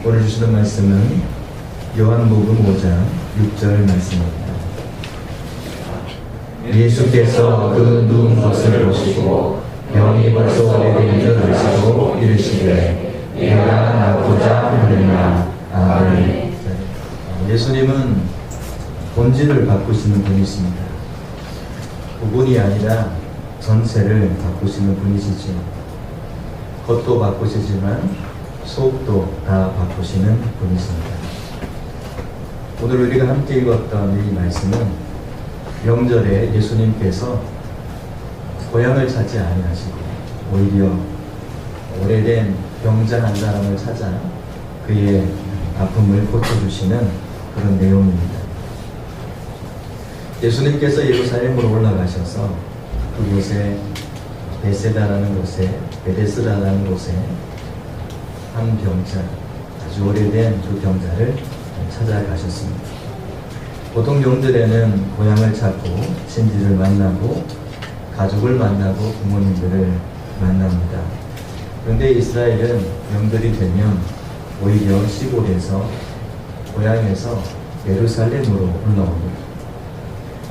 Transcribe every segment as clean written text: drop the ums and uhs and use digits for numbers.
오늘 주시는 말씀은 요한복음 5장 6절 말씀입니다. 예수께서 그 누운 것을 보시고 병이 벌써 오래된 줄 아시고 이르시되 내가 낫고자 하느냐. 아멘. 예수님은 본질을 바꾸시는 분이십니다. 부분이 아니라 전체를 바꾸시는 분이시죠. 겉도 바꾸시지만 속도 다 바꾸시는 분이십니다. 오늘 우리가 함께 읽었던 이 말씀은 명절에 예수님께서 고향을 찾지 아니하시고 오히려 오래된 병자 한 사람을 찾아 그의 아픔을 고쳐주시는 그런 내용입니다. 예수님께서 예루살렘으로 올라가셔서 그곳에 베세다라는 곳에 베데스다라는 곳에 한 병자, 아주 오래된 그 병자를 찾아가셨습니다. 보통 명절에는 고향을 찾고 친지를 만나고 가족을 만나고 부모님들을 만납니다. 그런데 이스라엘은 명절이 되면 오히려 시골에서 고향에서 예루살렘으로 올라옵니다.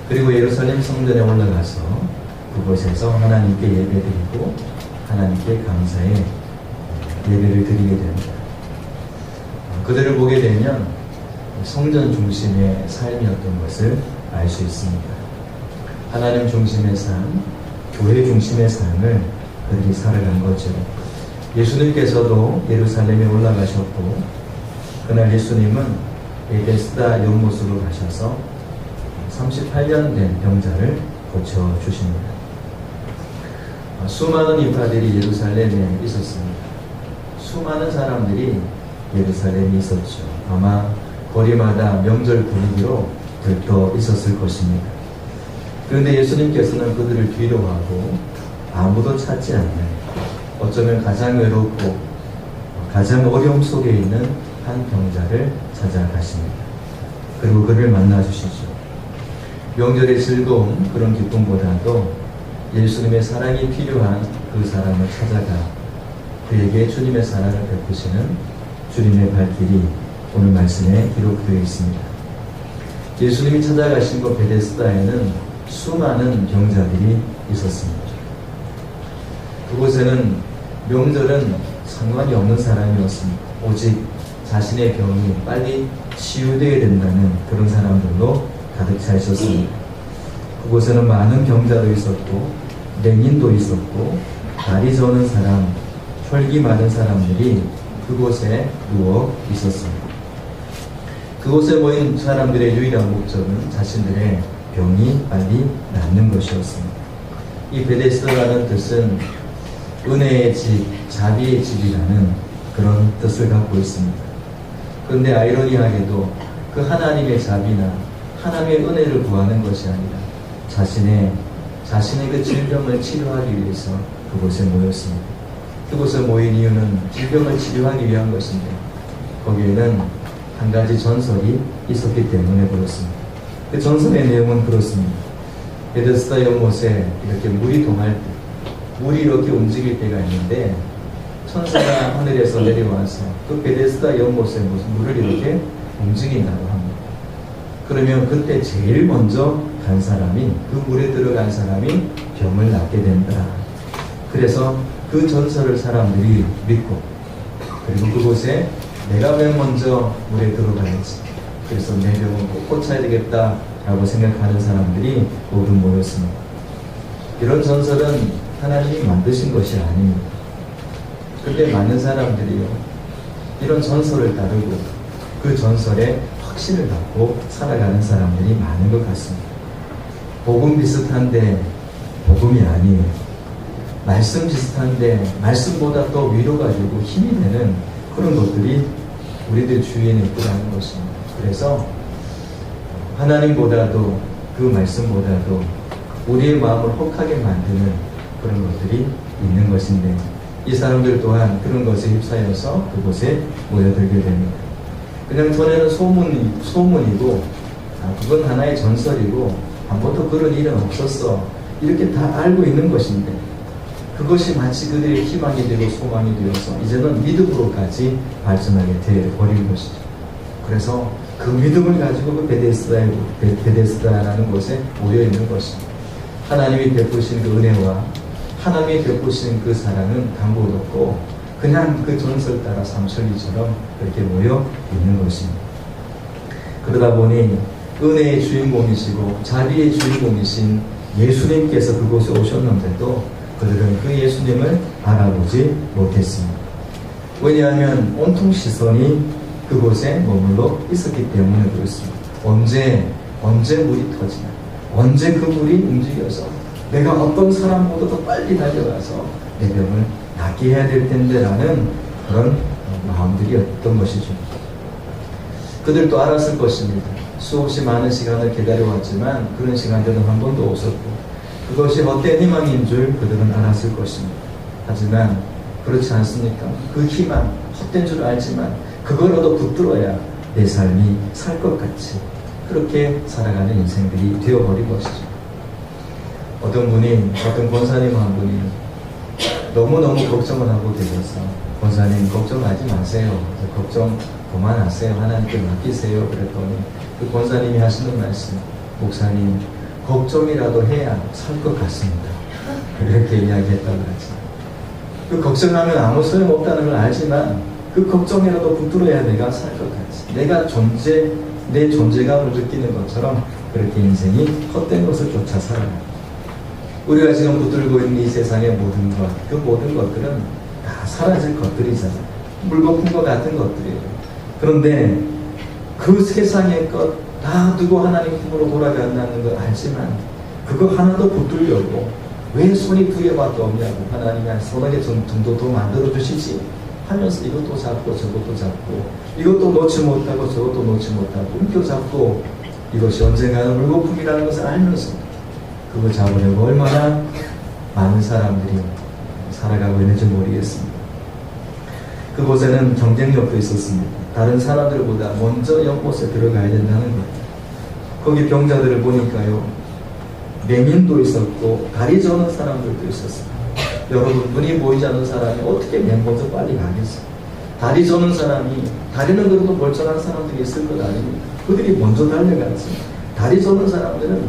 그리고 예루살렘 성전에 올라가서 그곳에서 하나님께 예배드리고 하나님께 감사의 예배를 드리게 됩니다. 그들을 보게 되면 성전 중심의 삶이었던 것을 알 수 있습니다. 하나님 중심의 삶, 교회 중심의 삶을 그들이 살아간 거죠. 예수님께서도 예루살렘에 올라가셨고 그날 예수님은 베데스다 연못으로 가셔서 38년 된 병자를 고쳐주십니다. 수많은 인파들이 예루살렘에 있었습니다. 수많은 사람들이 예루살렘에 있었죠. 아마 거리마다 명절 분위기로 들떠 있었을 것입니다. 그런데 예수님께서는 그들을 뒤로하고 아무도 찾지 않는 어쩌면 가장 외롭고 가장 어려움 속에 있는 한 병자를 찾아가십니다. 그리고 그를 만나주시죠. 명절의 즐거움 그런 기쁨보다도 예수님의 사랑이 필요한 그 사람을 찾아가 그에게 주님의 사랑을 베푸시는 주님의 발길이 오늘 말씀에 기록되어 있습니다. 예수님이 찾아가신 곳 베데스다에는 수많은 병자들이 있었습니다. 그곳에는 명절은 상관이 없는 사람이었습니다. 오직 자신의 병이 빨리 치유되어야 된다는 그런 사람들로 가득 차 있었습니다. 그곳에는 많은 병자도 있었고 맹인도 있었고 다리 저는 사람, 혈기 많은 사람들이 그곳에 누워 있었습니다. 그곳에 모인 사람들의 유일한 목적은 자신들의 병이 빨리 낫는 것이었습니다. 이 베데스다라는 뜻은 은혜의 집, 자비의 집이라는 그런 뜻을 갖고 있습니다. 그런데 아이러니하게도 그 하나님의 자비나 하나님의 은혜를 구하는 것이 아니라 자신의 그 질병을 치료하기 위해서 그곳에 모였습니다. 그곳에 모인 이유는 질병을 치료하기 위한 것인데 거기에는 한 가지 전설이 있었기 때문에 그렇습니다. 그 전설의 내용은 그렇습니다. 베데스다 연못에 이렇게 물이 동할 때 물이 이렇게 움직일 때가 있는데 천사가 하늘에서 내려와서 그 베데스다 연못에 무슨 물을 이렇게 움직인다고 합니다. 그러면 그때 제일 먼저 간 사람이 그 물에 들어간 사람이 병을 낫게 된다. 그래서 그 전설을 사람들이 믿고 그리고 그곳에 내가 맨 먼저 물에 들어가야지. 그래서 내 병은 꼭 고쳐야 되겠다 라고 생각하는 사람들이 모두 모였습니다. 이런 전설은 하나님이 만드신 것이 아닙니다. 그런데 많은 사람들이요 이런 전설을 따르고 그 전설에 확신을 갖고 살아가는 사람들이 많은 것 같습니다. 복음 비슷한데 복음이 아니에요. 말씀 비슷한데 말씀보다 더 위로가 되고 힘이 되는 그런 것들이 우리들 주위에는 있다는 것입니다. 그래서 하나님보다도 그 말씀보다도 우리의 마음을 혹하게 만드는 그런 것들이 있는 것인데 이 사람들 또한 그런 것에 휩싸여서 그곳에 모여들게 됩니다. 그냥 전에는 소문이고 그건 하나의 전설이고 한 번도 그런 일은 없었어 이렇게 다 알고 있는 것인데 그것이 마치 그들의 희망이 되고 소망이 되어서 이제는 믿음으로까지 발전하게 되어버린 것이죠. 그래서 그 믿음을 가지고 그 베데스다라는 곳에 모여 있는 것입니다. 하나님이 베푸신 그 은혜와 하나님이 베푸신 그 사랑은 강도 없고 그냥 그 전설 따라 삼천리처럼 그렇게 모여 있는 것입니다. 그러다 보니 은혜의 주인공이시고 자비의 주인공이신 예수님께서 그곳에 오셨는데도 그들은 그 예수님을 알아보지 못했습니다. 왜냐하면 온통 시선이 그곳에 머물러 있었기 때문에 그렇습니다. 언제 물이 터지나, 언제 그 물이 움직여서 내가 어떤 사람보다도 빨리 달려가서 내 병을 낫게 해야 될 텐데라는 그런 마음들이었던 것이죠. 그들도 알았을 것입니다. 수없이 많은 시간을 기다려왔지만 그런 시간들은 한 번도 없었고 그것이 헛된 희망인 줄 그들은 알았을 것입니다. 하지만 그렇지 않습니까? 그 희망, 헛된 줄 알지만 그거라도 붙들어야 내 삶이 살 것 같이 그렇게 살아가는 인생들이 되어버린 것이죠. 어떤 권사님 한 분이 너무너무 걱정을 하고 계셔서 권사님 걱정하지 마세요. 걱정 그만하세요. 하나님께 맡기세요. 그랬더니 그 권사님이 하시는 말씀, 목사님 걱정이라도 해야 살 것 같습니다. 그렇게 이야기했다고 하죠. 그 걱정하면 아무 소용없다는 걸 알지만 그 걱정이라도 붙들어야 내가 살 것 같지. 내 존재감을 느끼는 것처럼 그렇게 인생이 헛된 것을 쫓아 살아가요. 우리가 지금 붙들고 있는 이 세상의 모든 것, 그 모든 것들은 다 사라질 것들이잖아요. 물거품 것 같은 것들이에요. 그런데 그 세상의 것 다 두고 하나님 품으로 돌아간다는 걸 알지만 그거 하나도 붙들려고 왜 손이 두 개밖에 없냐고 하나님이 한 서너 개 정도 더 만들어 주시지 하면서 이것도 잡고 저것도 잡고 이것도 놓지 못하고 저것도 놓지 못하고 움켜잡고 이것이 언젠가는 물거품이라는 것을 알면서 그거 잡으려고 얼마나 많은 사람들이 살아가고 있는지 모르겠습니다. 그곳에는 경쟁력도 있었습니다. 다른 사람들보다 먼저 연못에 들어가야 된다는 거예요. 거기 병자들을 보니까요, 맹인도 있었고 다리 저는 사람들도 있었어요. 여러분, 눈이 보이지 않는 사람이 어떻게 맨 먼저 빨리 가겠어요? 다리 저는 사람이, 다리는 그래도 멀쩡한 사람들이 있을 것 아닙니까? 그들이 먼저 달려가지. 다리 저는 사람들은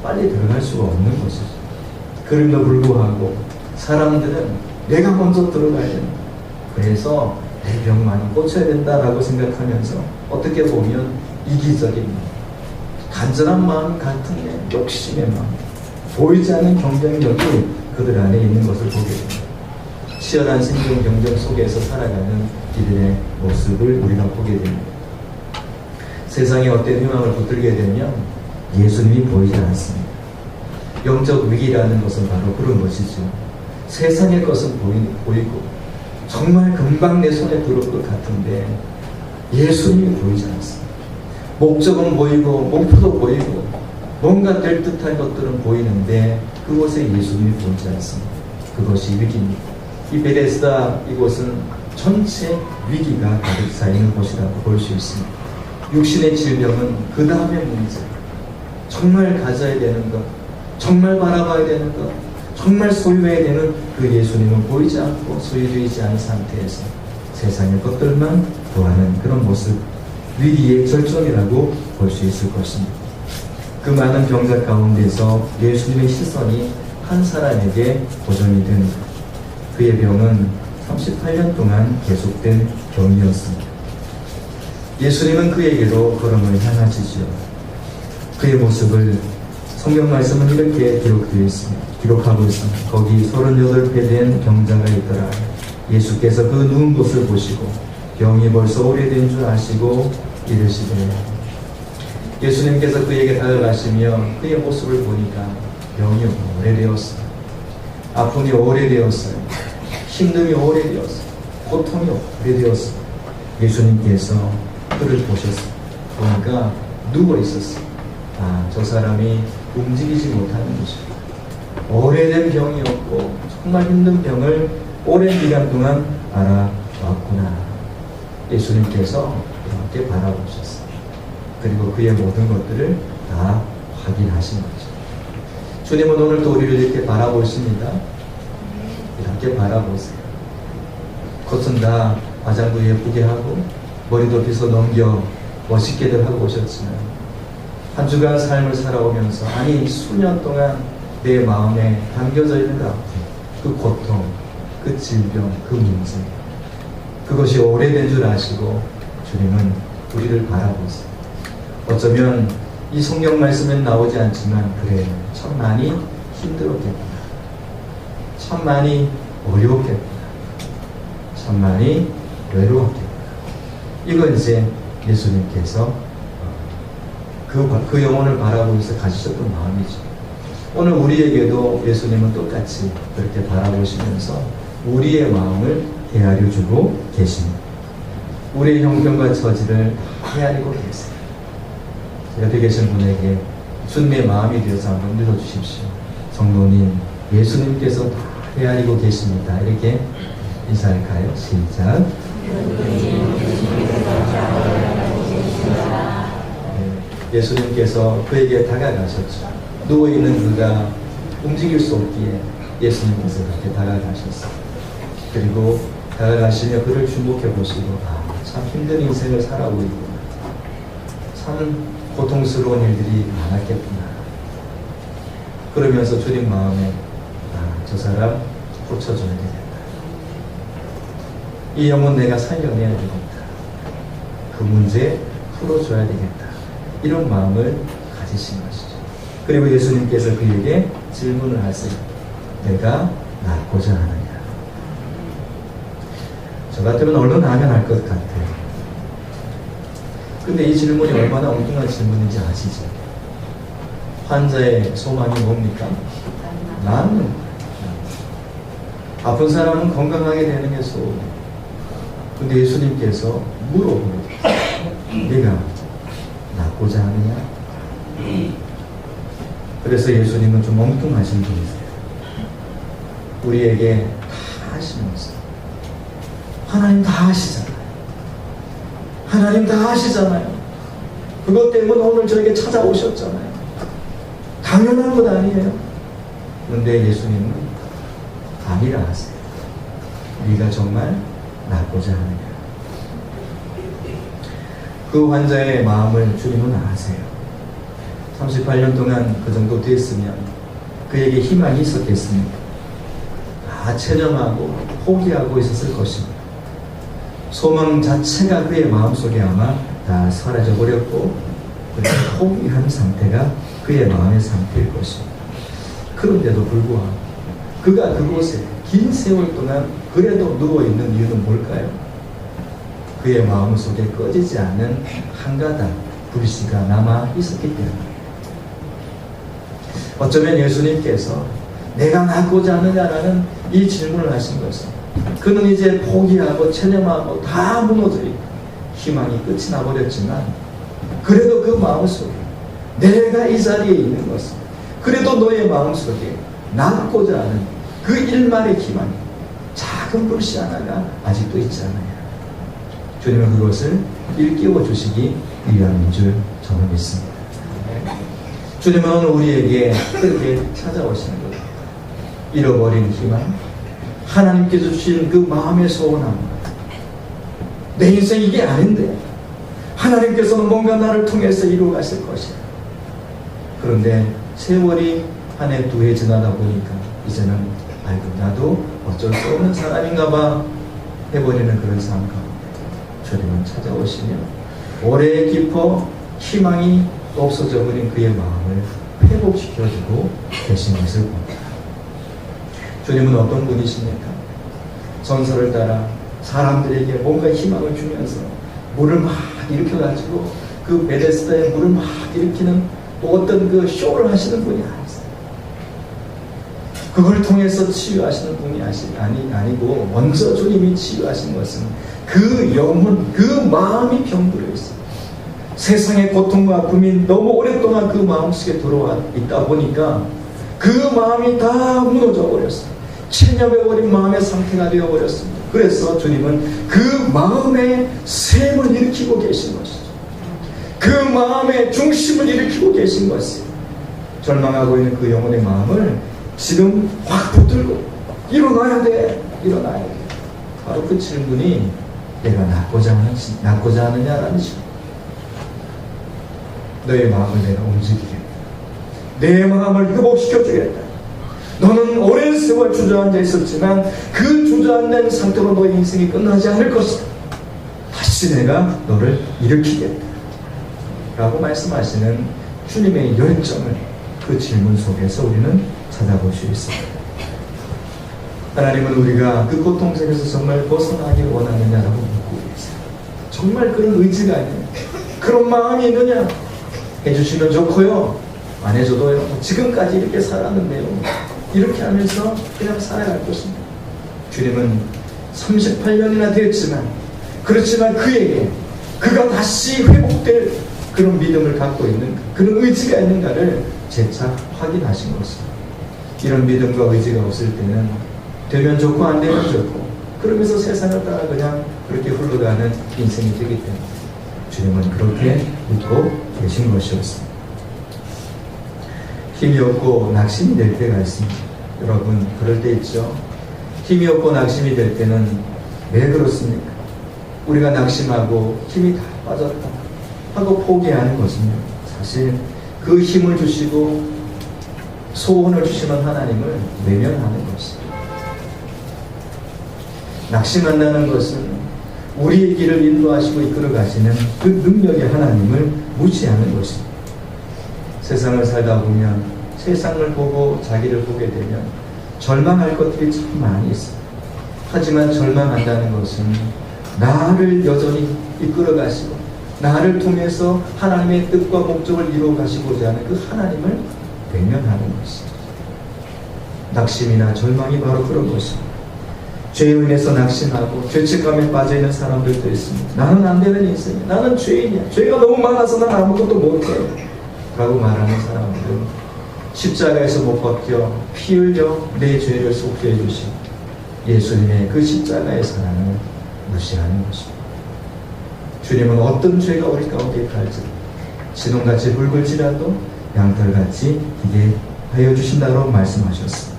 빨리 들어갈 수가 없는 것이죠. 그럼에도 불구하고 사람들은 내가 먼저 들어가야 된다. 그래서 내 병만이 고쳐야 된다라고 생각하면서 어떻게 보면 이기적인 간절한 마음 같은 게 욕심의 마음, 보이지 않는 경쟁력이 그들 안에 있는 것을 보게 됩니다. 치열한 생존 경쟁 속에서 살아가는 이들의 모습을 우리가 보게 됩니다. 세상에 어떤 희망을 붙들게 되면 예수님이 보이지 않습니다. 영적 위기라는 것은 바로 그런 것이죠. 세상의 것은 보이고 정말 금방 내 손에 들어올 것 같은데 예수님이 보이지 않습니다. 목적은 보이고 목표도 보이고 뭔가 될 듯한 것들은 보이는데 그곳에 예수님이 보이지 않습니다. 그것이 위기입니다. 이 베데스다 이곳은 전체 위기가 가득 쌓이는 곳이라고 볼 수 있습니다. 육신의 질병은 그 다음의 문제, 정말 가져야 되는 것, 정말 바라봐야 되는 것, 정말 소유해야 되는 그 예수님은 보이지 않고 소유되지 않은 상태에서 세상의 것들만 구하는 그런 모습, 위기의 절정이라고 볼 수 있을 것입니다. 그 많은 병자 가운데서 예수님의 시선이 한 사람에게 고정이 됩니다. 그의 병은 38년 동안 계속된 병이었습니다. 예수님은 그에게로 걸음을 향하시죠. 그의 모습을 성경 말씀은 이렇게 기록되어 있습니다. 기록하고 있습니다. 거기 38배 된 병자가 있더라. 예수께서 그 누운 곳을 보시고 병이 벌써 오래된 줄 아시고 이르시되, 예수님께서 그에게 다가가시며 그의 모습을 보니까 병이 오래되었어요. 아픔이 오래되었어요. 힘듦이 오래되었어요. 고통이 오래되었어요. 예수님께서 그를 보셨어요. 보니까 누워 있었어요. 저 사람이 움직이지 못하는 것이고 오래된 병이었고 정말 힘든 병을 오랜 기간 동안 알아왔구나. 예수님께서 이렇게 바라보셨어요. 그리고 그의 모든 것들을 다 확인하신 거죠. 주님은 오늘도 우리를 이렇게 바라보십니다. 함께 바라보세요. 겉은 다 화장도 예쁘게 하고 머리도 빗어 넘겨 멋있게들 하고 오셨지만 한 주간 삶을 살아오면서 아니 수년 동안 내 마음에 담겨져 있는 것 같아요. 그 고통, 그 질병, 그 문제, 그것이 오래된 줄 아시고 주님은 우리를 바라보세요. 어쩌면 이 성경 말씀엔 나오지 않지만 그래 참 많이 힘들었겠구나, 참 많이 어려웠겠구나, 참 많이 외로웠겠구나. 이건 이제 예수님께서 그 영혼을 바라보면서 가지셨던 마음이죠. 오늘 우리에게도 예수님은 똑같이 그렇게 바라보시면서 우리의 마음을 헤아려 주고 계십니다. 우리의 형편과 처지를 헤아리고 계세요. 옆에 계신 분에게 주님의 마음이 되어서 한번 눌러주십시오. 성도님, 예수님께서 다 헤아리고 계십니다. 이렇게 인사할까요? 시작. 예수님께서 그에게 다가가셨죠. 누워있는 그가 움직일 수 없기에 예수님께서 그렇게 다가가셨어요. 그리고 다가가시며 그를 주목해 보시고 참 힘든 인생을 살아오고 있구나, 참 고통스러운 일들이 많았겠구나. 그러면서 주님 마음에 저 사람 고쳐줘야 되겠다, 이 영혼 내가 살려내야 되겠다, 그 문제 풀어줘야 되겠다, 이런 마음을 가지신 것이죠. 그리고 예수님께서 그에게 질문을 하세요. 내가 낫고자 하느냐? 저 같으면 얼른 하면 할 것 같아요. 근데 이 질문이 얼마나 엉뚱한 질문인지 아시죠? 환자의 소망이 뭡니까? 낫는 거예요. 아픈 사람은 건강하게 되는 게 소원이에요. 근데 예수님께서 물어보는 거예요. 내가 낫고자 하느냐? 그래서 예수님은 좀 엉뚱하신 분이세요. 우리에게 다 하시면서 하나님 다 하시잖아요. 하나님 다 하시잖아요. 그것 때문에 오늘 저에게 찾아오셨잖아요. 당연한 것 아니에요. 그런데 예수님은 아니라 하세요. 네가 정말 낫고자 하느냐? 그 환자의 마음을 주님은 아세요. 38년 동안 그 정도 됐으면 그에게 희망이 있었겠습니까? 다 체념하고 포기하고 있었을 것입니다. 소망 자체가 그의 마음속에 아마 다 사라져버렸고 그렇게 포기한 상태가 그의 마음의 상태일 것입니다. 그런데도 불구하고 그가 그곳에 긴 세월 동안 그래도 누워있는 이유는 뭘까요? 그의 마음속에 꺼지지 않는 한 가닥 불씨가 남아 있었기 때문에. 어쩌면 예수님께서 내가 낫고자 하느냐라는 이 질문을 하신 것은 그는 이제 포기하고 체념하고 다 무너져 있고 희망이 끝이 나버렸지만 그래도 그 마음속에 내가 이 자리에 있는 것은 그래도 너의 마음속에 낫고자 하는 그 일말의 희망이 작은 불씨 하나가 아직도 있잖아요. 주님은 그것을 일깨워 주시기 위함인 줄 저는 믿습니다. 주님은 오늘 우리에게 그렇게 찾아오시는 거예요. 잃어버린 희망, 하나님께서 주신 그 마음의 소원함, 내 인생 이게 아닌데 하나님께서는 뭔가 나를 통해서 이루어 가실 것이야. 그런데 세월이 한 해, 두 해 지나다 보니까 이제는 아이고 나도 어쩔 수 없는 사람인가 봐 해버리는 그런 삶 가운데 주님은 찾아오시며 오래 깊어 희망이 없어져 버린 그의 마음을 회복시켜주고 계신 것을 봅니다. 주님은 어떤 분이십니까? 전설을 따라 사람들에게 뭔가 희망을 주면서 물을 막 일으켜가지고 그 베데스다에 물을 막 일으키는 또 어떤 그 쇼를 하시는 분이 아니세요. 그걸 통해서 치유하시는 분이 아니고 먼저 주님이 치유하신 것은 그 영혼, 그 마음이 병들어 있어요. 세상의 고통과 아픔이 너무 오랫동안 그 마음속에 들어와 있다 보니까 그 마음이 다 무너져 버렸어요. 체념해버린 마음의 상태가 되어버렸습니다. 그래서 주님은 그 마음의 샘을 일으키고 계신 것이죠. 그 마음의 중심을 일으키고 계신 것이에요. 절망하고 있는 그 영혼의 마음을 지금 확 붙들고 일어나야 돼. 일어나야 돼. 바로 그 질문이 내가 낫고자 하느냐라는 질문. 너의 마음을 내가 움직이겠다. 내 마음을 회복시켜주겠다. 너는 오랜 세월 주저앉아 있었지만 그 주저앉는 상태로 너의 인생이 끝나지 않을 것이다. 다시 내가 너를 일으키겠다. 라고 말씀하시는 주님의 열정을 그 질문 속에서 우리는 찾아볼 수 있습니다. 하나님은 우리가 그 고통 속에서 정말 벗어나길 원하느냐라고 묻고 계세요. 정말 그런 의지가 있느냐, 그런 마음이 있느냐. 해주시면 좋고요, 안 해줘도요, 지금까지 이렇게 살았는데요, 이렇게 하면서 그냥 살아갈 것입니다. 주님은 38년이나 되었지만, 그렇지만 그에게 그가 다시 회복될 그런 믿음을 갖고 있는, 그런 의지가 있는가를 재차 확인하신 것입니다. 이런 믿음과 의지가 없을 때는 되면 좋고 안 되면 좋고, 그러면서 세상을 따라 그냥 그렇게 흘러가는 인생이 되기 때문에 주님은 그렇게 믿고 계신 것이었습니다. 힘이 없고 낙심이 될 때가 있습니다. 여러분, 그럴 때 있죠. 힘이 없고 낙심이 될 때는 왜 그렇습니까? 우리가 낙심하고 힘이 다 빠졌다 하고 포기하는 것은요, 사실 그 힘을 주시고 소원을 주시는 하나님을 외면하는 것입니다. 낙심한다는 것은 우리의 길을 인도하시고 이끌어 가시는 그 능력의 하나님을 무시하는 것입니다. 세상을 살다 보면, 세상을 보고 자기를 보게 되면 절망할 것들이 참 많이 있습니다. 하지만 절망한다는 것은 나를 여전히 이끌어 가시고 나를 통해서 하나님의 뜻과 목적을 이루어 가시고자 하는 그 하나님을 외면하는 것입니다. 낙심이나 절망이 바로 그런 것입니다. 죄에 인해서 낙심하고 죄책감에 빠져있는 사람들도 있습니다. 나는 안 되는 인생이야. 나는 죄인이야. 죄가 너무 많아서 난 아무것도 못해. 라고 말하는 사람들은 십자가에서 못 박혀 피 흘려 내 죄를 속죄해 주신 예수님의 그 십자가의 사랑을 무시하는 것입니다. 주님은 어떤 죄가 우리 가운데 갈지 진홍같이 붉을지라도 양털같이 희게 하여 주신다고 말씀하셨습니다.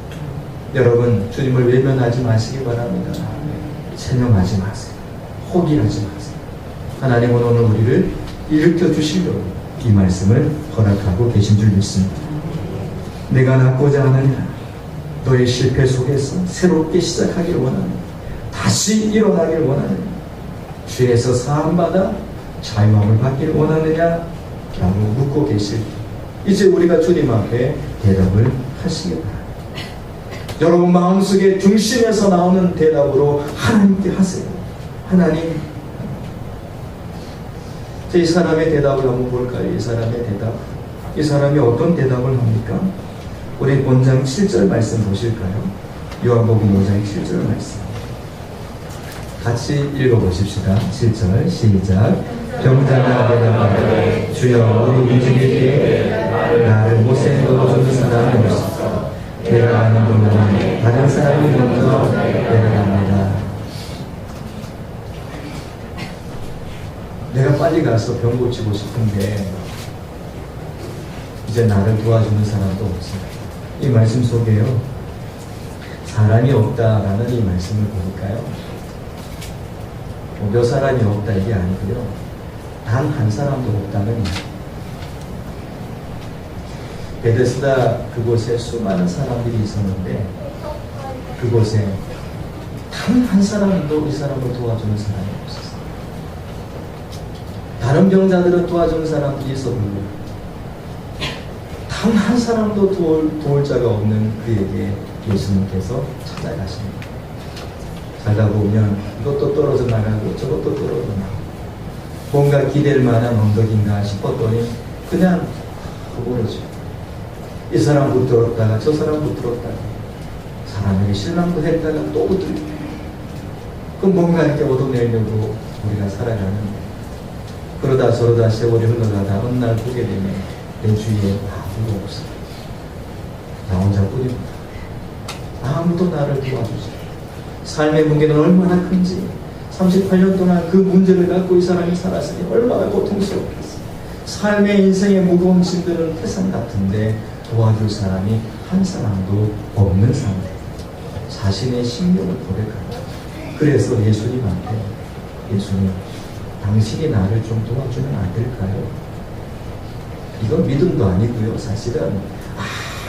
여러분, 주님을 외면하지 마시기 바랍니다. 체념하지 마세요. 포기하지 마세요. 하나님은 오늘 우리를 일으켜 주시려고 이 말씀을 허락하고 계신 줄 믿습니다. 내가 낫고자 하느냐, 너의 실패 속에서 새롭게 시작하길 원하느냐, 다시 일어나길 원하느냐, 죄에서 사함받아 자유함을 받길 원하느냐 라고 묻고 계실 때 이제 우리가 주님 앞에 대답을 하시기 바랍니다. 여러분 마음속에 중심에서 나오는 대답으로 하나님께 하세요. 하나님, 이 사람의 대답을 한번 볼까요? 이 사람의 대답, 이 사람이 어떤 대답을 합니까? 우리 본장 7절 말씀 보실까요? 요한복음 5장 7절 말씀 같이 읽어보십시다. 7절 시작. 병자가 대답하되 주여, 우리 움직일 때에 나를 못에 넣어주는 사람이 없어서 내가 아는 분은 다른 사람이 먼저 내려갑니다. 내가 빨리 가서 병 고치고 싶은데 이제 나를 도와주는 사람도 없어요. 이 말씀 속에요, 사람이 없다라는 이 말씀을 보니까요, 몇 사람이 없다 이게 아니고요, 단 한 사람도 없다는 얘기예요. 베데스다 그곳에 수많은 사람들이 있었는데 그곳에 단 한 사람도 이 사람을 도와주는 사람이 없었어요. 다른 병자들은 도와주는 사람들이 있었는데 단 한 사람도 도울 자가 없는 그에게 예수님께서 찾아가십니다. 살다 보면 이것도 떨어져 나가고 저것도 떨어져 나가고 뭔가 기댈 만한 언덕인가 싶었더니 그냥 버려져. 이 사람 붙들었다가 저 사람 붙들었다가 사람에게 실망도 했다가 또 붙들고, 그럼 뭔가 이렇게 얻어내려고 우리가 살아가는데 그러다 저러다 세월이 흘러가다 어느 날 보게 되면 내 주위에 아무도 없어. 나 혼자뿐입니다. 아무도 나를 도와주지. 삶의 문제는 얼마나 큰지 38년 동안 그 문제를 갖고 이 사람이 살았으니 얼마나 고통스럽겠어요. 삶의 인생의 무거운 짐들은 태산 같은데 도와줄 사람이 한 사람도 없는 상태. 자신의 심령을 고백합니다. 그래서 예수님한테 예수님, 당신이 나를 좀 도와주면 안 될까요? 이건 믿음도 아니고요. 사실은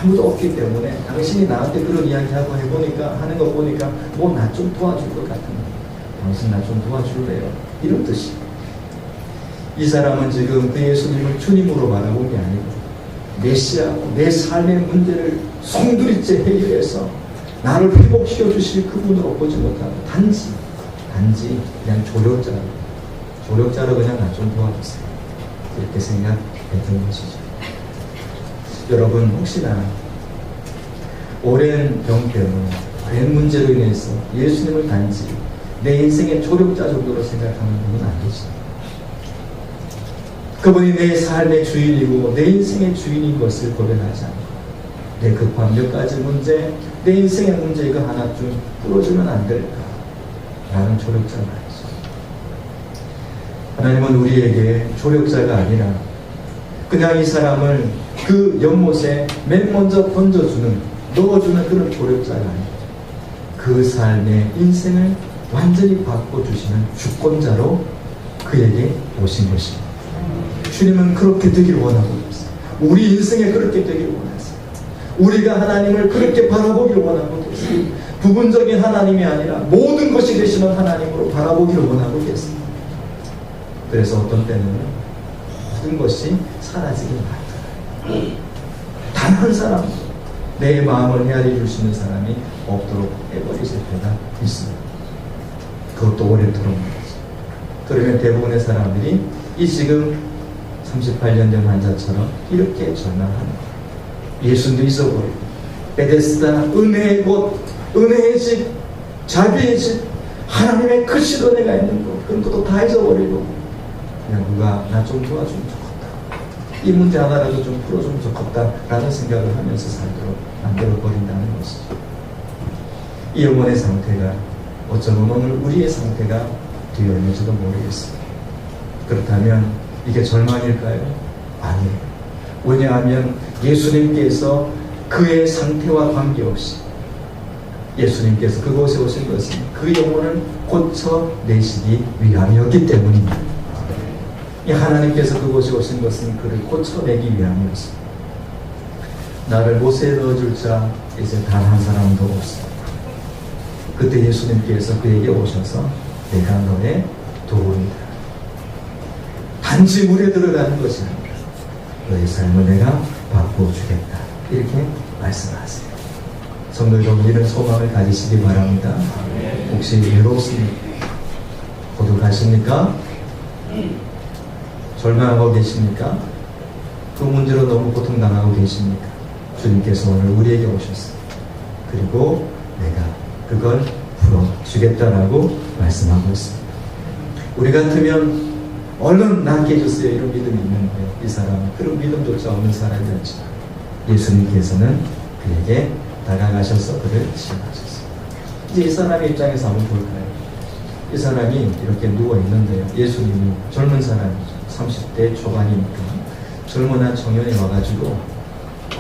아무도 없기 때문에 당신이 나한테 그런 이야기하고 하는 거 보니까 뭐 나 좀 도와줄 것 같은데 당신 나 좀 도와줄래요? 이런 뜻이. 이 사람은 지금 그 예수님을 주님으로 바라본 게 아니고 메시아고 내 삶의 문제를 송두리째 해결해서 나를 회복시켜 주실 그분으로 보지 못하고 단지 그냥 조력자로 그냥 나 좀 도와주세요. 이렇게 생각했던 것이죠. 여러분, 혹시나 오랜 병 때문에 오랜 문제로 인해서 예수님을 단지 내 인생의 조력자 정도로 생각하는 분은 아니지. 그분이 내 삶의 주인이고 내 인생의 주인인 것을 고백하지 않고 내 급한 몇 가지 문제, 내 인생의 문제 이거 하나쯤 풀어주면 안 될까? 라는 조력자가 아니죠. 하나님은 우리에게 조력자가 아니라 그냥 이 사람을 그 연못에 맨 먼저 넣어주는 그런 조력자가 아니고 그 삶의 인생을 완전히 바꿔주시는 주권자로 그에게 오신 것입니다. 주님은 그렇게 되기를 원하고 있습니다. 우리 인생에 그렇게 되기를 원하세요. 우리가 하나님을 그렇게 바라보기를 원하고 계십니다. 부분적인 하나님이 아니라 모든 것이 되시는 하나님으로 바라보기를 원하고 계십니다. 그래서 어떤 때는 모든 것이 사라지길 바랍니다. 단 한 사람도 내 마음을 헤아려 줄 수 있는 사람이 없도록 해버리실 때가 있습니다. 그것도 오래도록 말이죠. 그러면 대부분의 사람들이 이 지금 38년 된 환자처럼 이렇게 절망하는 거예요. 예수님도 잊어버리고 베데스다 은혜의 곳, 은혜의 집, 자비의 집, 하나님의 크신 은혜가 있는 곳, 그런 것도 다 잊어버리고 그냥 누가 나 좀 도와주면 좋겠다, 이 문제 하나라도 좀 풀어주면 좋겠다 라는 생각을 하면서 살도록 만들어버린다는 것이죠. 이 영혼의 상태가 어쩌면 오늘 우리의 상태가 되어 있는지도 모르겠습니다. 그렇다면 이게 절망일까요? 아니에요. 왜냐하면 예수님께서 그의 상태와 관계없이 예수님께서 그곳에 오신 것은 그 영혼을 고쳐내시기 위함이었기 때문입니다. 이 하나님께서 그곳에 오신 것은 그를 고쳐내기 위함이었습니다. 나를 못에 넣어줄 자 이제 단 한 사람도 없습니다. 그때 예수님께서 그에게 오셔서 내가 너의 도움이다. 단지 물에 들어가는 것이 아니라 너의 삶을 내가 바꿔주겠다. 이렇게 말씀하세요. 성도 여러분, 이런 소망을 가지시기 바랍니다. 혹시 외롭습니까? 고독하십니까? 절망하고 계십니까? 그 문제로 너무 고통당하고 계십니까? 주님께서 오늘 우리에게 오셨습니다. 그리고 내가 그걸 풀어주겠다라고 말씀하고 있습니다. 우리 같으면 얼른 낫게 해주세요 이런 믿음이 있는데 이 사람은 그런 믿음조차 없는 사람이었지만 예수님께서는 그에게 다가가셔서 그를 치유하셨습니다. 이제 이 사람의 입장에서 한번 볼까요? 이 사람이 이렇게 누워있는데요, 예수님이 젊은 사람이죠. 30대 초반이니까 젊은 한 청년이 와가지고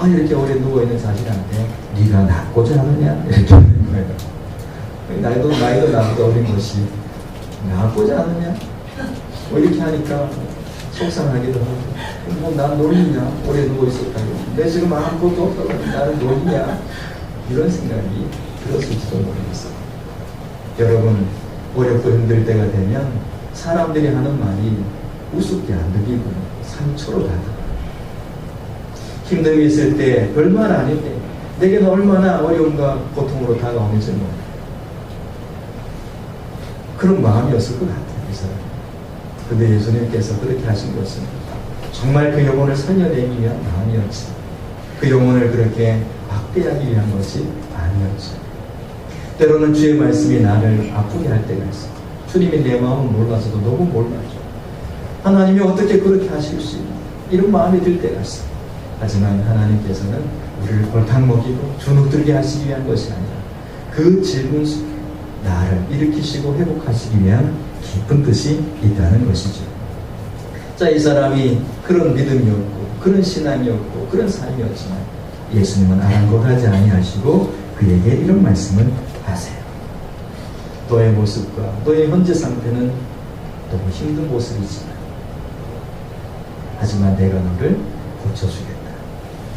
이렇게 오래 누워있는 자식한테 네가 낫고자 하느냐 이렇게 하는 거예요. 나이도 나보다 어린 것이 낫고자 하느냐 이렇게 하니까 속상하기도 하고 난 놀리냐, 오래 누워있었다고 내 지금 아무것도 없다고 나를 놀리냐, 이런 생각이 들었을지도 모르겠어요. 여러분, 어렵고 힘들 때가 되면 사람들이 하는 말이 우습게 안 들리고 상처로 다가가요. 힘듦이 있을 때 별말 아닐 때 내게는 얼마나 어려움과 고통으로 다가오는지 몰라요. 그런 마음이었을 것 같아요, 이 사람. 근데 예수님께서 그렇게 하신 것은 정말 그 영혼을 살려내기 위한 마음이었지, 그 영혼을 그렇게 확대하기 위한 것이 아니었지. 때로는 주의 말씀이 나를 아프게 할 때가 있어. 주님이 내 마음은 몰라서도 너무 몰라줘. 하나님이 어떻게 그렇게 하실 수 있나, 이런 마음이 들 때가 있어. 하지만 하나님께서는 우리를 골탕 먹이고 주눅들게 하시기 위한 것이 아니라 그 질문 속에 나를 일으키시고 회복하시기 위한 깊은 뜻이 있다는 것이죠. 자, 이 사람이 그런 믿음이었고 그런 신앙이었고 그런 삶이었지만 예수님은 아랑곳하지 아니하시고 그에게 이런 말씀을 가세요. 너의 모습과 너의 현재 상태는 너무 힘든 모습이지만 하지만 내가 너를 고쳐주겠다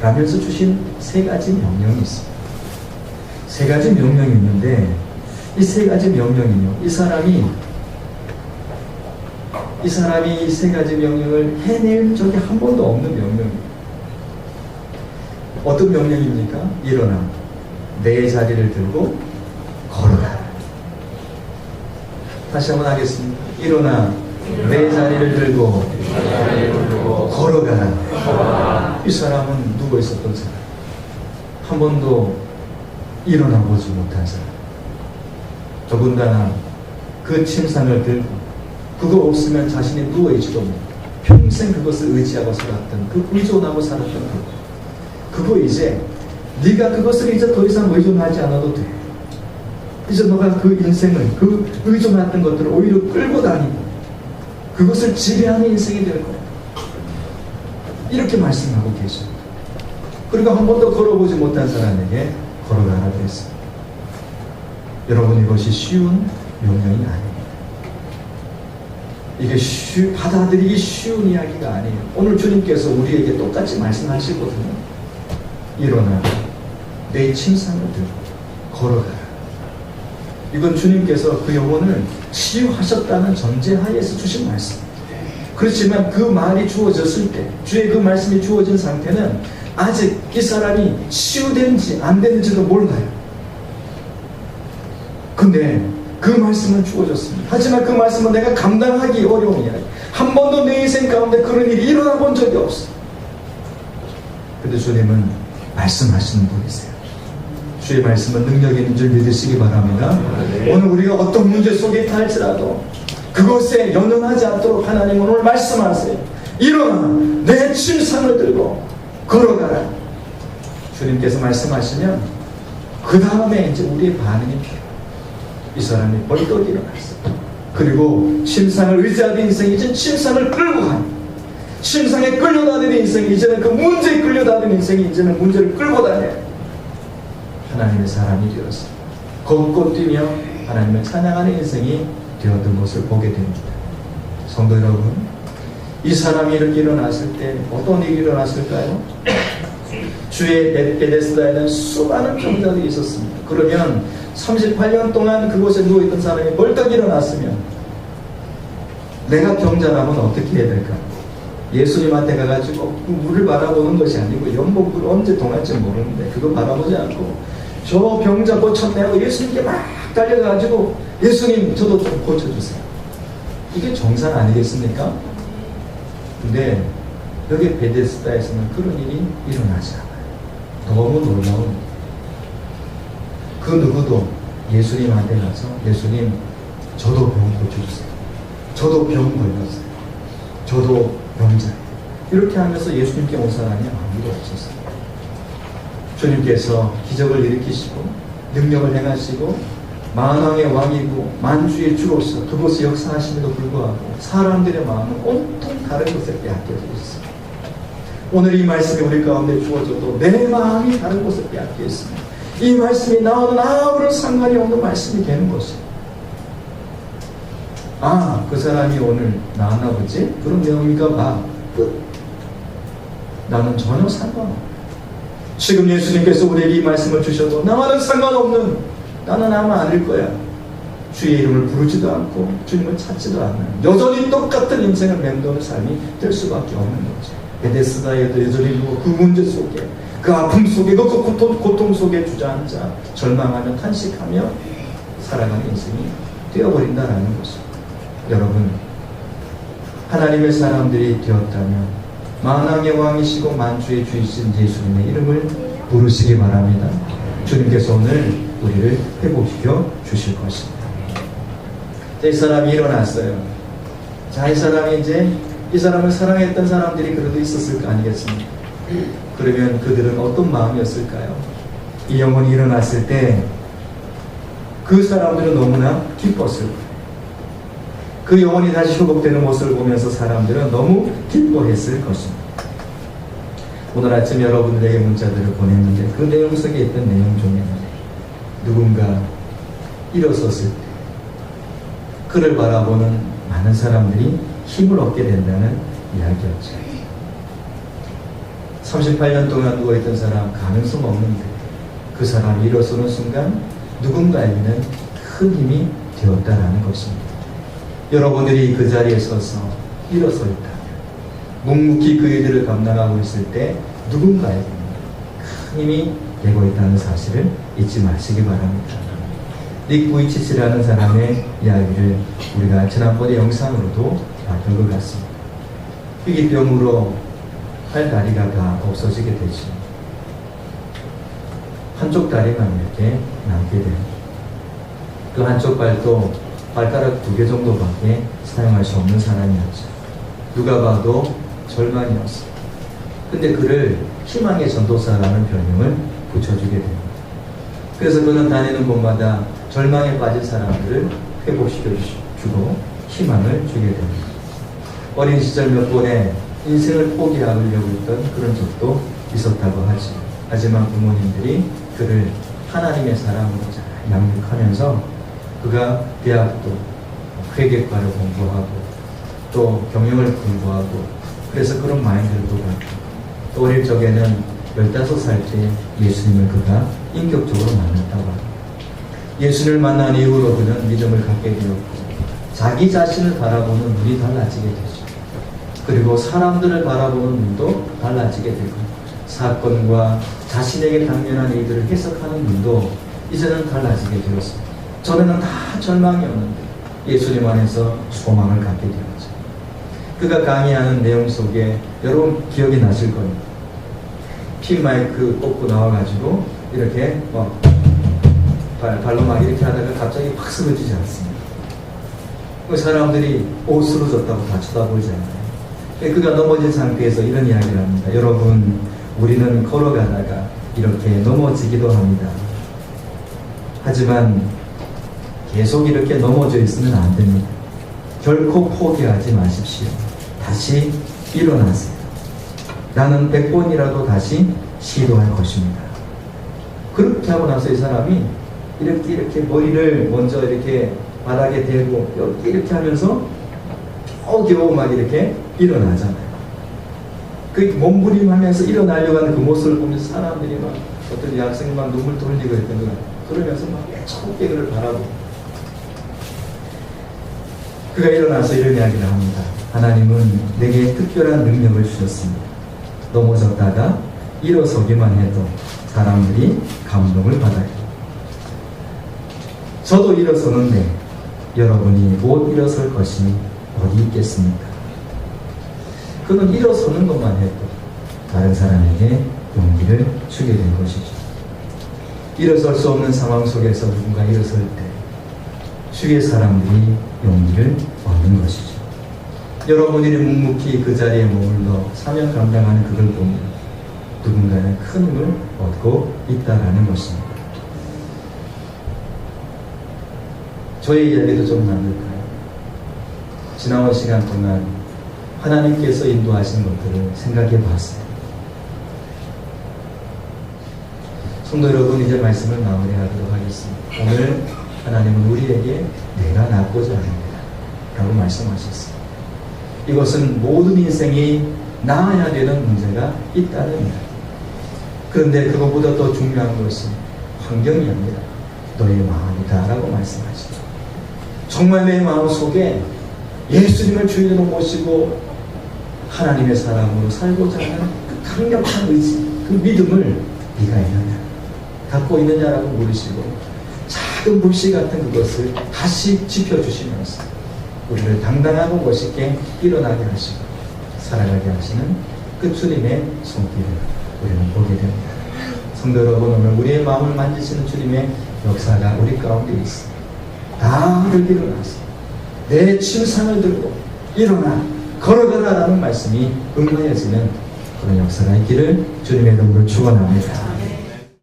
라면서 주신 3가지 명령이 있습니다. 3가지 명령이 있는데 이 3가지 명령이요, 이 사람이 이 3가지 명령을 해낼 적이 한 번도 없는 명령입니다. 어떤 명령입니까? 일어나 내 자리를 들고 걸어가라. 다시 한번 하겠습니다. 일어나 내 자리를 들고 걸어가라. 이 사람은 누워 있었던 사람, 한 번도 일어나 보지 못한 사람, 더군다나 그 침상을 들고 그거 없으면 자신이 누워있지도 못하고 평생 그것을 의지하고 살았던, 그 의존하고 살았던 그거 이제 네가 그것을 이제 더 이상 의존하지 않아도 돼. 이제 너가 그 인생을, 그 의존했던 것들을 오히려 끌고 다니고 그것을 지배하는 인생이 될 거야. 이렇게 말씀하고 계십니다. 그리고 한 번도 걸어보지 못한 사람에게 걸어가라 그랬습니다. 여러분, 이것이 쉬운 명령이 아닙니다. 이게 받아들이기 쉬운 이야기가 아니에요. 오늘 주님께서 우리에게 똑같이 말씀하시거든요. 일어나 내 침상을 들고 걸어가라. 이건 주님께서 그 영혼을 치유하셨다는 전제하에서 주신 말씀입니다. 그렇지만 그 말이 주어졌을 때, 주의 그 말씀이 주어진 상태는 아직 이 사람이 치유된지 안 되는지도 몰라요. 근데 그 말씀은 주어졌습니다. 하지만 그 말씀은 내가 감당하기 어려운 이야기. 한 번도 내 인생 가운데 그런 일이 일어나 본 적이 없어. 근데 주님은 말씀하시는 분이세요. 주의 말씀은 능력이 있는 줄 믿으시기 바랍니다. 오늘 우리가 어떤 문제 속에 있다 할지라도 그것에 연연하지 않도록 하나님은 오늘 말씀하세요. 일어나 내 침상을 들고 걸어가라. 주님께서 말씀하시면 그 다음에 이제 우리의 반응이 필요해요. 이 사람이 벌떡 일어났어요. 그리고 침상을 의지하던 인생이 이제 침상을 끌고 가는, 침상에 끌려다니는 인생이 이제는 그 문제에 끌려다니는 인생이 이제는 문제를 끌고 다녀요. 하나님의 사람이 되었어요. 걷고 뛰며 하나님을 찬양하는 인생이 되었던 것을 보게 됩니다. 성도 여러분, 이 사람이 이렇게 일어났을 때 어떤 일이 일어났을까요? 주의 베데스다에는 수많은 병자들이 있었습니다. 그러면 38년 동안 그곳에 누워있던 사람이 벌떡 일어났으면 내가 병자라면 어떻게 해야 될까? 예수님한테 가가지고 물을 바라보는 것이 아니고 연못을 언제 동할지 모르는데 그거 바라보지 않고 저 병자 고쳤네요. 예수님께 막 달려가지고 예수님 저도 좀 고쳐주세요. 이게 정상 아니겠습니까? 근데 여기 베데스다에서는 그런 일이 일어나지 않아요. 너무 놀라운, 그 누구도 예수님한테 가서 예수님 저도 병 고쳐주세요. 저도 병 걸렸어요. 저도 병자예요. 이렇게 하면서 예수님께 온 사람이 아무도 없었어요. 주님께서 기적을 일으키시고 능력을 행하시고 만왕의 왕이고 만주의 주로서 그곳에 역사하심에도 불구하고 사람들의 마음은 온통 다른 곳에 빼앗겨져 있습니다. 오늘 이 말씀이 우리 가운데 주어져도 내 마음이 다른 곳에 빼앗겨 있습니다. 이 말씀이 나오는 아무런 상관이 없는 말씀이 되는 것이에요. 아, 그 사람이 오늘 나왔나 보지? 그런 내용인가 봐. 끝. 나는 전혀 상관없어. 지금 예수님께서 우리에게 이 말씀을 주셔도 나와는 상관없는, 나는 아마 아닐 거야. 주의 이름을 부르지도 않고 주님을 찾지도 않는 여전히 똑같은 인생을 맴도는 삶이 될 수밖에 없는 거죠. 베데스다에도 여전히 그 문제 속에, 그 아픔 속에, 그 고통 속에 주저앉아 절망하며 탄식하며 살아가는 인생이 되어버린다라는 것입니다. 여러분, 하나님의 사람들이 되었다면 만왕의 왕이시고 만주의 주이신 예수님의 이름을 부르시기 바랍니다. 주님께서 오늘 우리를 회복시켜 주실 것입니다. 자, 이 사람이 일어났어요. 자, 이 사람이 이제 이 사람을 사랑했던 사람들이 그래도 있었을 거 아니겠습니까? 그러면 그들은 어떤 마음이었을까요? 이 영혼이 일어났을 때 그 사람들은 너무나 기뻤을 거예요. 그 영혼이 다시 회복되는 모습을 보면서 사람들은 너무 기뻐했을 것입니다. 오늘 아침 여러분들에게 문자들을 보냈는데 그 내용 속에 있던 내용 중에는 누군가 일어섰을 때 그를 바라보는 많은 사람들이 힘을 얻게 된다는 이야기였죠. 38년 동안 누워있던 사람, 가능성 없는데 그 사람이 일어서는 순간 누군가에게는 큰 힘이 되었다라는 것입니다. 여러분들이 그 자리에 서서 일어서 있다면, 묵묵히 그 일들을 감당하고 있을 때 누군가에게는 큰 힘이 되고 있다는 사실을 잊지 마시기 바랍니다. 닉 부이치치라는 사람의 이야기를 우리가 지난번에 영상으로도 봤던 것 같습니다. 희귀병으로 팔 다리가 다 없어지게 되죠. 한쪽 다리만 이렇게 남게 됩니다. 그 한쪽 발도 발가락 2개 정도밖에 사용할 수 없는 사람이었죠. 누가 봐도 절망이었어요. 근데 그를 희망의 전도사라는 별명을 붙여주게 됩니다. 그래서 그는 다니는 곳마다 절망에 빠진 사람들을 회복시켜주고 희망을 주게 됩니다. 어린 시절 몇 번에 인생을 포기하려고 했던 그런 적도 있었다고 하죠. 하지만 부모님들이 그를 하나님의 사람으로 잘 양육하면서 그가 대학도 회계과를 공부하고 또 경영을 공부하고 그래서 그런 마인드를 갖고 또 어릴 적에는 15살 때 예수님을 그가 인격적으로 만났다고 합니다. 예수님을 만난 이후로 그는 믿음을 갖게 되었고 자기 자신을 바라보는 눈이 달라지게 되죠. 그리고 사람들을 바라보는 눈도 달라지게 되고 사건과 자신에게 당면한 일들을 해석하는 눈도 이제는 달라지게 되었습니다. 전에는 다 절망이었는데 예수님 안에서 소망을 갖게 되었죠. 그가 강의하는 내용 속에 여러분 기억이 나실 겁니다. 핀 마이크 꽂고 나와가지고 이렇게 발로 막 이렇게 하다가 갑자기 확 쓰러지지 않습니다. 그 사람들이 쓰러졌다고 다 쳐다보지 않아요. 그가 넘어진 상태에서 이런 이야기를 합니다. 여러분, 우리는 걸어가다가 이렇게 넘어지기도 합니다. 하지만 계속 이렇게 넘어져 있으면 안 됩니다. 결코 포기하지 마십시오. 다시 일어나세요. 나는 100번이라도 다시 시도할 것입니다. 그렇게 하고 나서 이 사람이 이렇게 머리를 먼저 이렇게 바닥에 대고 이렇게 하면서 겨우 막 이렇게 일어나잖아요. 그 몸부림하면서 일어나려고 하는 그 모습을 보면서 사람들이 막 어떤 학생이 막 눈물 돌리고 했던 거야. 그러면서 막 애처롭게 그를 바라보고 그가 일어나서 이런 이야기를 합니다. 하나님은 내게 특별한 능력을 주셨습니다. 넘어졌다가 일어서기만 해도 사람들이 감동을 받아요. 저도 일어서는데 여러분이 못 일어설 것이 어디 있겠습니까? 그는 일어서는 것만 해도 다른 사람에게 용기를 주게 된 것이죠. 일어설 수 없는 상황 속에서 누군가 일어설 때 주위의 사람들이 용기를 얻는 것이죠. 여러분들이 묵묵히 그 자리에 머물러 사명 감당하는 그걸 보면 누군가는 큰 힘을 얻고 있다라는 것입니다. 저의 이야기도 좀 나눌까요? 지나온 시간 동안 하나님께서 인도하신 것들을 생각해 봤어요. 성도 여러분, 이제 말씀을 마무리하도록 하겠습니다. 오늘 하나님은 우리에게 내가 낫고자 합니다 라고 말씀하셨어요. 이것은 모든 인생이 나아야 되는 문제가 있다는 이야기. 그런데 그것보다 더 중요한 것은 환경이 아니라 너의 마음이다 라고 말씀하시죠. 정말 내 마음 속에 예수님을 주인으로 모시고 하나님의 사람으로 살고자 하는 그 강력한 의지, 그 믿음을 네가 있느냐, 갖고 있느냐라고 물으시고 작은 불씨 같은 그것을 다시 지펴주시면서 우리를 당당하고 멋있게 일어나게 하시고 살아가게 하시는 그 주님의 손길을 우리는 보게 됩니다. 성도 여러분, 오늘 우리의 마음을 만지시는 주님의 역사가 우리 가운데 있습니다. 다들 일어나서 내 침상을 들고 일어나 걸어가라라는 말씀이 응하여지는 그런 역사가 있기를 주님의 이름으로 축원합니다.